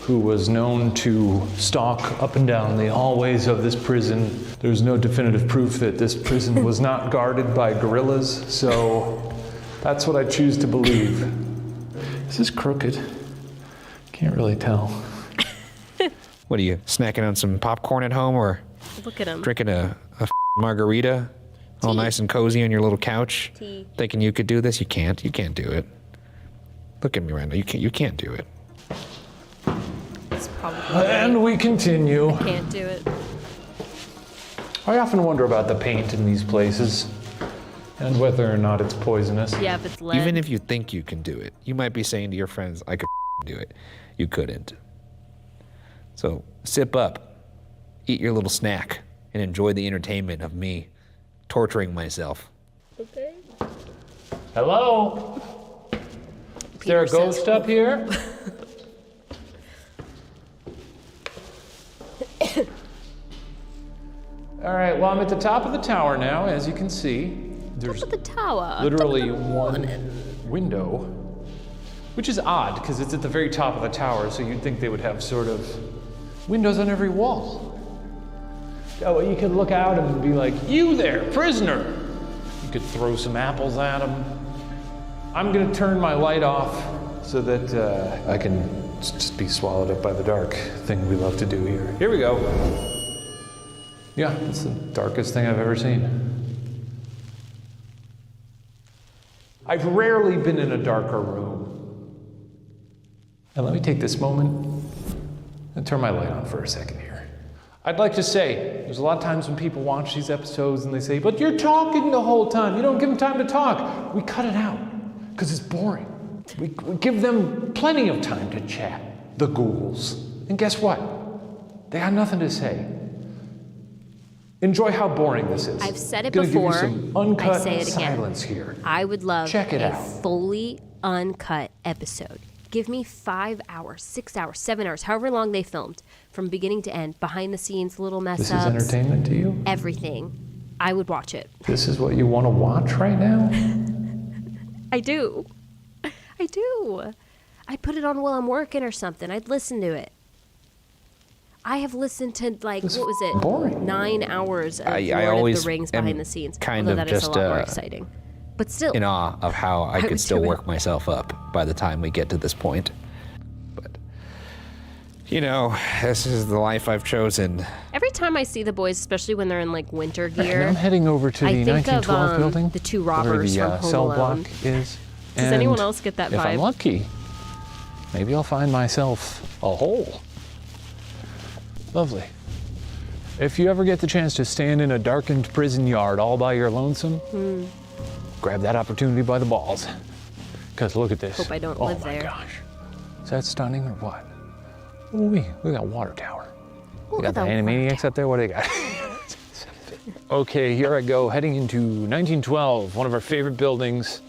who was known to stalk up and down the hallways of this prison. There's no definitive proof that this prison was not guarded by gorillas, so that's what I choose to believe. This is crooked. Can't really tell. What are you, snacking on some popcorn at home or Look at him. drinking a margarita? All nice and cozy on your little couch? Tea. Thinking you could do this? You can't. You can't do it. Look at me right now. You can't do it. It's probably And we continue. I can't do it. I often wonder about the paint in these places and whether or not it's poisonous. Yeah, if it's lead. Even if you think you can do it, you might be saying to your friends, I could do it. You couldn't. So sip up, eat your little snack, and enjoy the entertainment of me torturing myself. Okay. Hello? Is there a ghost up here? All right, well, I'm at the top of the tower now, as you can see. There's Top of the tower. literally one window, which is odd because it's at the very top of the tower, so you'd think they would have sort of windows on every wall. Oh, you could look out and be like, you there, prisoner. You could throw some apples at them. I'm gonna turn my light off so that I can just be swallowed up by the dark thing we love to do here. Here we go. Yeah, it's the darkest thing I've ever seen. I've rarely been in a darker room. And let me take this moment and turn my light on for a second here. I'd like to say, there's a lot of times when people watch these episodes and they say, but you're talking the whole time. You don't give them time to talk. We cut it out because it's boring. We give them plenty of time to chat, the ghouls. And guess what? They got nothing to say. Enjoy how boring this is. I've said it Gonna before. Give you some uncut I say it again. silence here. I would love Check it a out. fully uncut episode. Give me 5 hours, 6 hours, 7 hours, however long they filmed, from beginning to end, behind the scenes, little mess This ups. is entertainment to you? Everything. I would watch it. This is what you want to watch right now? I do. I do. I'd put it on while I'm working or something. I'd listen to it. I have listened to, like, This what was it? boring. 9 hours of I Lord of always the Rings am behind the scenes. kind although of that is a just, lot more exciting. But still. In awe of how I would could still do it. work myself up by the time we get to this point. But, you know, this is the life I've chosen. Every time I see the boys, especially when they're in, like, winter And gear, I'm heading over to I the think 1912 of, building. the two where robbers the from Home cell Alone. block is. Does anyone else get that if I'm vibe? lucky, Maybe I'll find myself a hole. Lovely. If you ever get the chance to stand in a darkened prison yard all by your lonesome, grab that opportunity by the balls. Because look at this. Hope I don't live there. Oh my gosh. Is that stunning or what? Ooh, look at that water tower. You got the Animaniacs up there? What do they got? Okay, here I go, heading into 1912, one of our favorite buildings.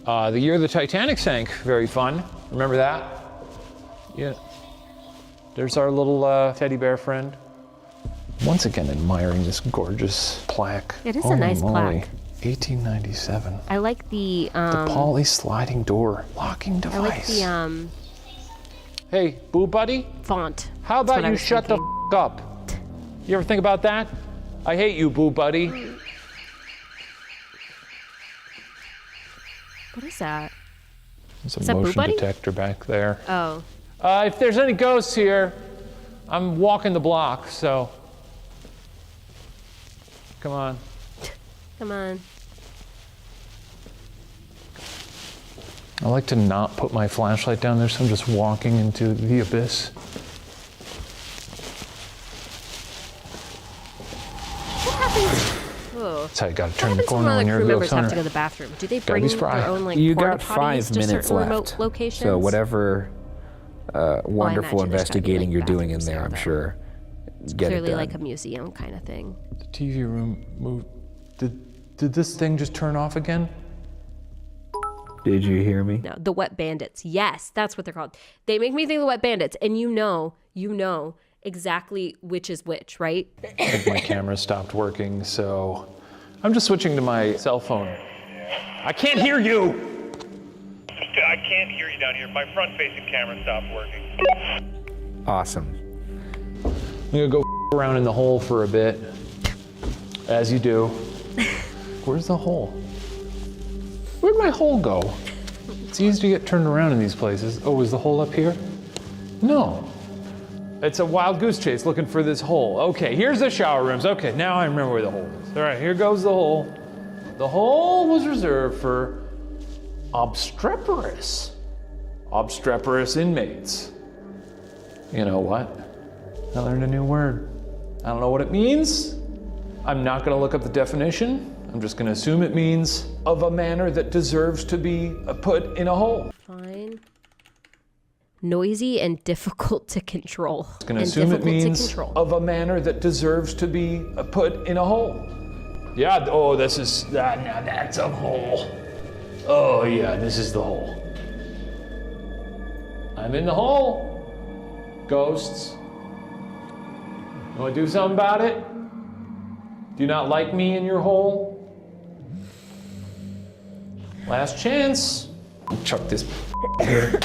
The year the Titanic sank, very fun. Remember that? Yeah. There's our little teddy bear friend. Once again, admiring this gorgeous plaque. It is a nice plaque. 1897. I like the poly sliding door locking device. I like the Hey, Boo Buddy? Font. How about you shut the f up? You ever think about that? I hate you, Boo Buddy. What is that? There's Is a that Boo motion Buddy? detector back there. Oh. If there's any ghosts here, I'm walking the block, so. Come on. Come on. I like to not put my flashlight down there, so I'm just walking into the abyss. What happens? Oh. That's how you gotta turn What the happens corner when when you're crew a members ghost have hunter. to go to the bathroom? Do they Gotta be bring spry. their own like You porta got potties 5 to minutes certain left. remote locations? So whatever wonderful imagine there's gotta be, investigating like, you're doing in bathrooms there, there, I'm though. sure. Get Clearly it done. like a museum kind of thing. The TV room moved. Did this thing just turn off again? Did you hear me? No, the Wet Bandits. Yes, that's what they're called. They make me think of the Wet Bandits, and you know exactly which is which, right? I think my camera stopped working, so I'm just switching to my cell phone. I can't hear you! I can't hear you down here. My front-facing camera stopped working. Awesome. I'm gonna go around in the hole for a bit, as you do. Where's the hole? Where'd my hole go? It's easy to get turned around in these places. Oh, is the hole up here? No. It's a wild goose chase looking for this hole. Okay, here's the shower rooms. Okay, now I remember where the hole is. All right, here goes the hole. The hole was reserved for obstreperous inmates. You know what? I learned a new word. I don't know what it means. I'm not gonna look up the definition. I'm just gonna assume it means of a manner that deserves to be put in a hole. Fine. Noisy and difficult to control. I'm gonna assume it means of a manner that deserves to be put in a hole. Yeah, oh, this is, now that's a hole. Oh yeah, this is the hole. I'm in the hole. Ghosts. You wanna do something about it? Do you not like me in your hole? Last chance. Chuck this here.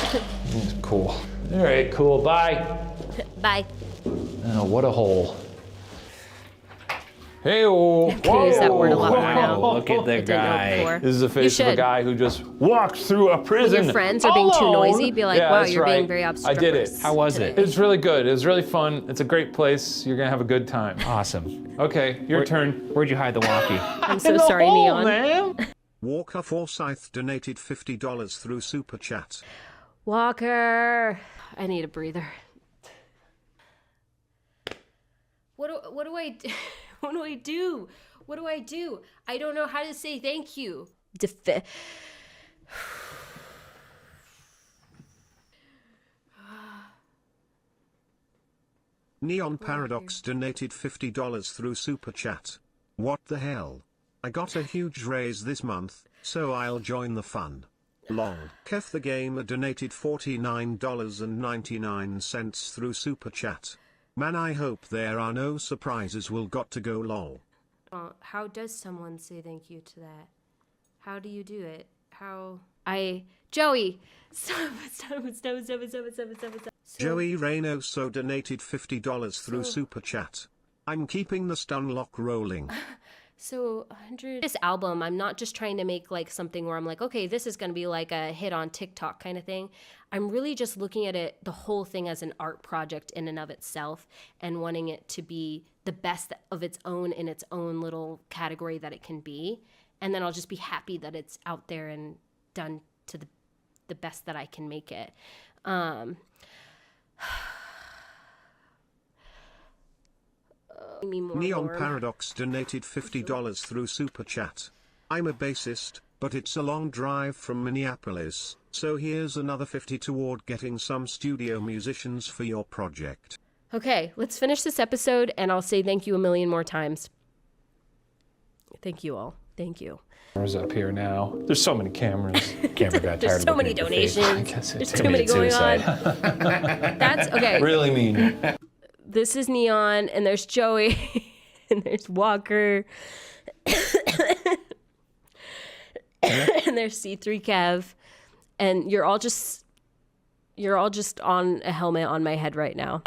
Cool. All right, cool, bye. Bye. Oh, what a hole. Hey-oh. Can use that word a lot more now. Wow, look at the I didn't know guy. before. This is the You face of a should. guy who just walked through a prison. When your friends are being too alone. noisy, be like, Yeah, wow, that's you're right. being very I obstreperous. did it. How was it? It's really good. It was really fun. It's a great place. You're gonna have a good time. Awesome. Okay, your turn. Where'd you hide the walkie? I'm so sorry, Neon. Man. Walker Forsyth donated $50 through Super Chat. Walker. I need a breather. What do I do? What do I do? What do I do? I don't know how to say thank you. Neon Paradox donated $50 through Super Chat. What the hell? I got a huge raise this month, so I'll join the fun. Lol. Kef the Gamer donated $49.99 through Super Chat. Man, I hope there are no surprises. Will got to go lol. How does someone say thank you to that? How do you do it? Joey. Stop. Joey Reynoso donated $50 through Super Chat. I'm keeping the stun lock rolling. So 100. This album, I'm not just trying to make like something where I'm like, okay, this is going to be like a hit on TikTok kind of thing. I'm really just looking at it, the whole thing as an art project in and of itself, and wanting it to be the best of its own in its own little category that it can be. And then I'll just be happy that it's out there and done to the best that I can make it. Neon Paradox donated $50 through Super Chat. I'm a bassist, but it's a long drive from Minneapolis, so here's another 50 toward getting some studio musicians for your project. Okay, let's finish this episode, and I'll say thank you a million more times. Thank you all. Thank you. Cameras up here now. There's so many cameras. Camera got tired. There's so many donations. There's too many going on. That's okay. Really mean. This is Neon, and there's Joey, and there's Walker, and there's C3 Kev, and you're all just on a helmet on my head right now.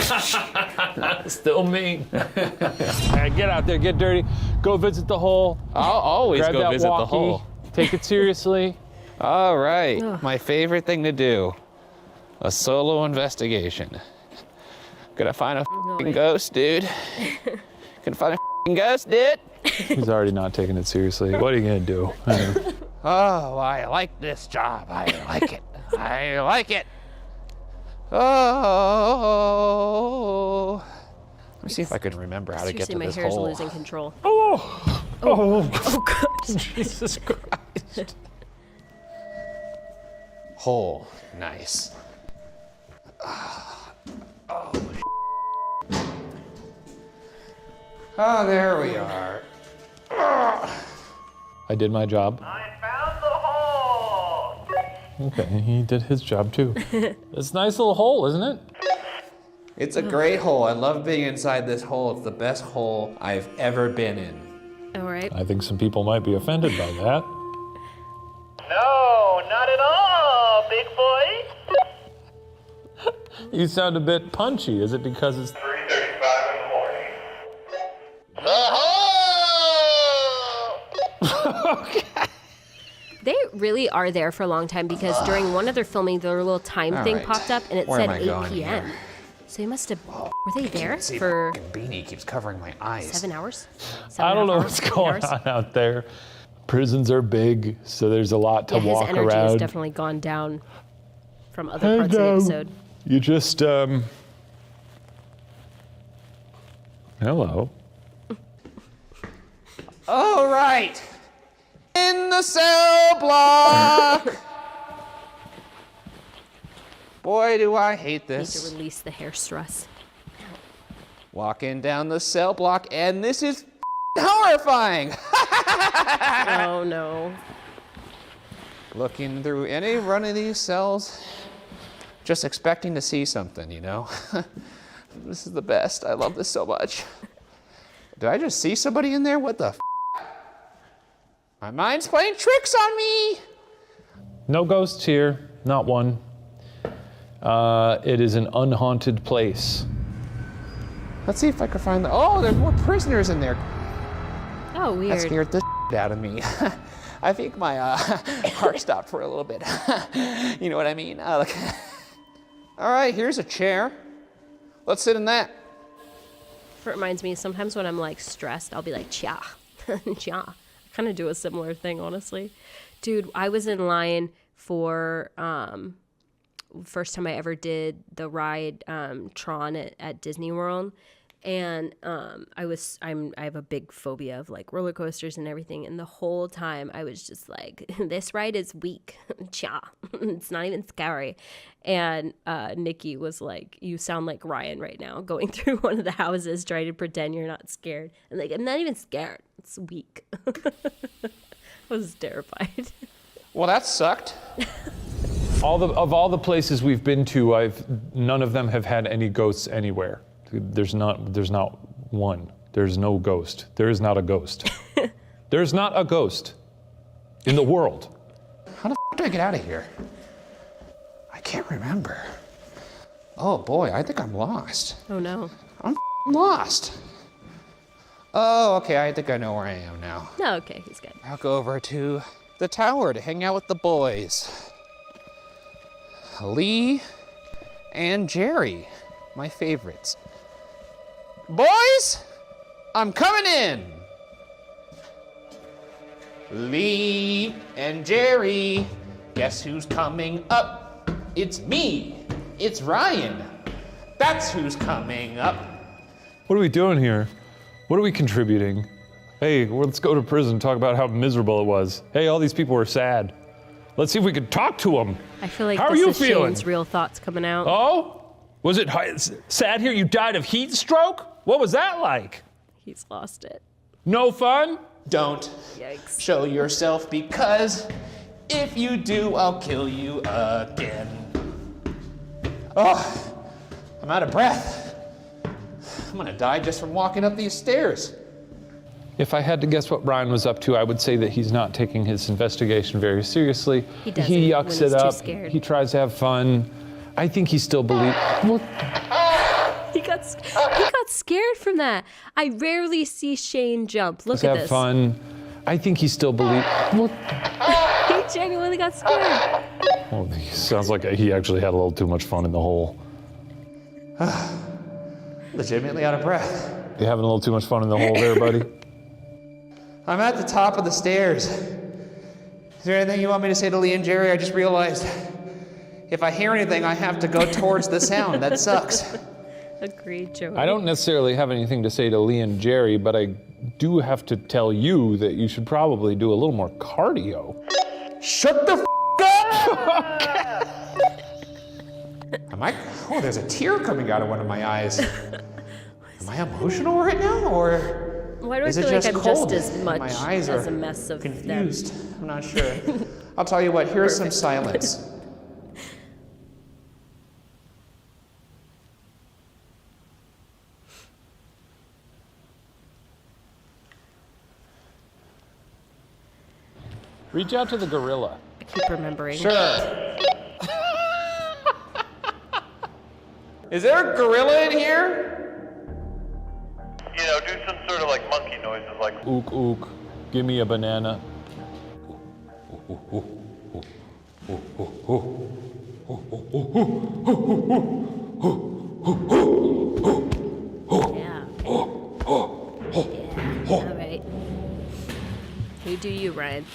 Still me. All right, get out there, get dirty, go visit the hole. I'll always Grab go that visit walkie, the hole. Take it seriously. All right, Ugh. my favorite thing to do, a solo investigation. Gonna find a f***ing ghost, dude. Gonna find a f***ing ghost, dude. He's already not taking it seriously. What are you gonna do? Oh, I like this job. I like it. I like it. Oh. Let me see if I can remember how to get to Seriously, this my hair's hole. losing control. Oh God. Jesus Christ. Hole. Nice. Oh, there we are. I did my job. I found the hole! Okay, he did his job too. It's a nice little hole, isn't it? It's a great hole. I love being inside this hole. It's the best hole I've ever been in. All right. I think some people might be offended by that. No, not at all, big boy. You sound a bit punchy. Is it because it's 3:35 in the morning. They really are there for a long time because during one of their filming, their little time All thing right. popped up and it Where said am I 8 going p.m. here? So they must have. Were they there See, for the beanie keeps covering my eyes. 7 hours? I don't know 7.5 what's hours? going 8 hours? on out there. Prisons are big, so there's a lot to Yeah, his walk energy has around. definitely gone down from other parts of the episode. You just hello. All right. In the cell block. Boy, do I hate Need to this. release the hair stress. Walking down the cell block, and this is horrifying. Oh no. Looking through any one of these cells, just expecting to see something, you know? This is the best. I love this so much. Did I just see somebody in there? What the f? My mind's playing tricks on me. No ghosts here, not one. It is an unhaunted place. Let's see if I can find the. Oh, there's more prisoners in there. Oh, weird. That scared the out of me. I think my heart stopped for a little bit. You know what I mean? Look. All right, here's a chair. Let's sit in that. It reminds me, sometimes when I'm like stressed, I'll be like, cha, cha. I kind of do a similar thing, honestly. Dude, I was in line for first time I ever did the ride Tron at Disney World. And I have a big phobia of like roller coasters and everything. And the whole time I was just like, this ride is weak. Cha. It's not even scary. And Nikki was like, you sound like Ryan right now going through one of the houses trying to pretend you're not scared. And like, I'm not even scared. It's weak. I was terrified. Well, that sucked. Of all the places we've been to, none of them have had any ghosts anywhere. There's not one. There's no ghost. There is not a ghost. There's not a ghost in the world. How the f do I get out of here? I can't remember. Oh boy, I think I'm lost. Oh no. I'm lost. Oh, okay, I think I know where I am now. No, okay, he's good. I'll go over to the tower to hang out with the boys. Lee and Jerry, my favorites. Boys, I'm coming in. Lee and Jerry, guess who's coming up? It's me. It's Ryan. That's who's coming up. What are we doing here? What are we contributing? Hey, well, let's go to prison and talk about how miserable it was. Hey, all these people were sad. Let's see if we can talk to them. I feel like how are this you is feeling? Shane's real thoughts coming out. Oh? Was it sad here you died of heat stroke? What was that like? He's lost it. No fun? Don't Yikes. show yourself, because if you do, I'll kill you again. Oh, I'm out of breath. I'm gonna die just from walking up these stairs. If I had to guess what Brian was up to, I would say that he's not taking his investigation very seriously. He doesn't He when yucks he's it too up. scared. He tries to have fun. I think he still believes. He got scared from that. I rarely see Shane jump. Look at Have this. fun. I think he still believes. He genuinely got scared. Well, he sounds like he actually had a little too much fun in the hole. Legitimately out of breath. You having a little too much fun in the hole there, buddy? I'm at the top of the stairs. Is there anything you want me to say to Lee and Jerry? I just realized if I hear anything, I have to go towards the sound. That sucks. Agreed, Joey. I don't necessarily have anything to say to Lee and Jerry, but I do have to tell you that you should probably do a little more cardio. Shut the up! Am I? Oh, there's a tear coming out of one of my eyes. Am I emotional right now, or Why do I is feel it like just I'm cold? just as much My eyes as are a mess of confused. them? I'm not sure. I'll tell you what. Here's some silence. Reach out to the gorilla. I keep remembering. Sure. Is there a gorilla in here? You know, do some sort of like monkey noises, like Ook, ook. Give me a banana. Yeah. All right. You do you, Ryan.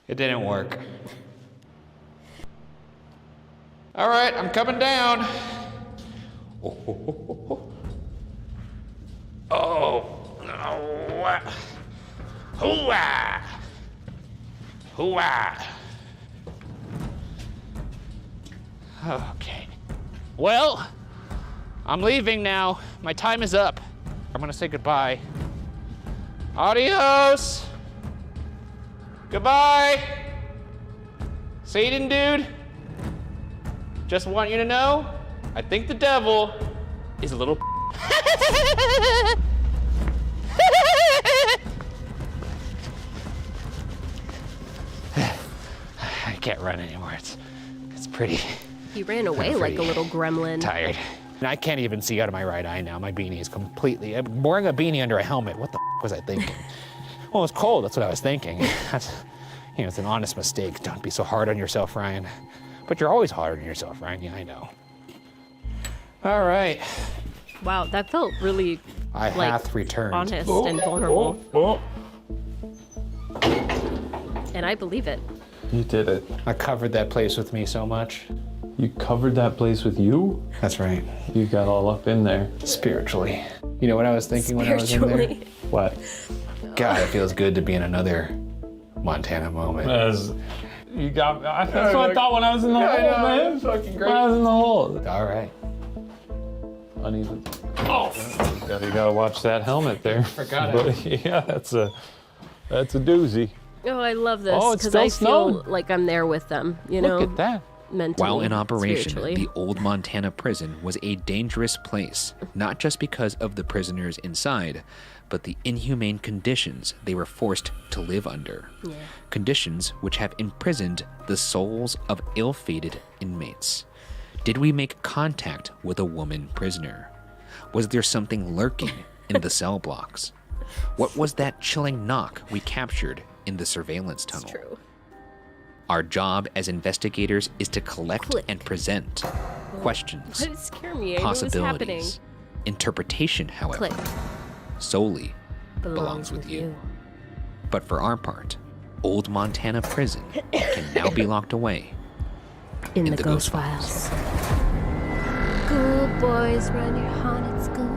It didn't work. All right, I'm coming down. Oh. Hoo-ah. Hoo-ah. Okay. Well, I'm leaving now. My time is up. I'm gonna say goodbye. Adios. Goodbye. Satan dude. Just want you to know, I think the devil is a little I can't run anymore. It's pretty He ran away like a little gremlin. tired. And I can't even see out of my right eye now. My beanie is completely. I'm wearing a beanie under a helmet. What the was I thinking? Well, it's cold. That's what I was thinking. That's, it's an honest mistake. Don't be so hard on yourself, Ryan. But you're always hard on yourself, Ryan. Yeah, I know. All right. Wow, that felt really I like, hath returned. honest and vulnerable. And I believe it. You did it. I covered that place with me so much. You covered that place with you? That's right. You got all up in there. Spiritually. You know what I was thinking when I was in there? What? God, it feels good to be in another Montana moment. You got. That's what I thought when I was in the hole, man. Fucking great. When I was in the hole. All right. Uneven. Oh. You gotta watch that helmet there. Forgot it. Yeah, that's a doozy. Oh, I love this Oh, it's because still I feel snowing. like I'm there with them. You know, Look at that. mentally. While in operation, spiritually. the old Montana prison was a dangerous place, not just because of the prisoners inside, but the inhumane conditions they were forced to live under. Yeah. Conditions which have imprisoned the souls of ill-fated inmates. Did we make contact with a woman prisoner? Was there something lurking in the cell blocks? What was that chilling knock we captured in the surveillance tunnel? It's true. Our job as investigators is to collect and present questions, Why did it scare me? I knew it was happening. possibilities. Interpretation, however, Click. solely Belongs with you. But for our part, old Montana prison can now be locked away in the Ghost Files. Good boys, run your haunted school.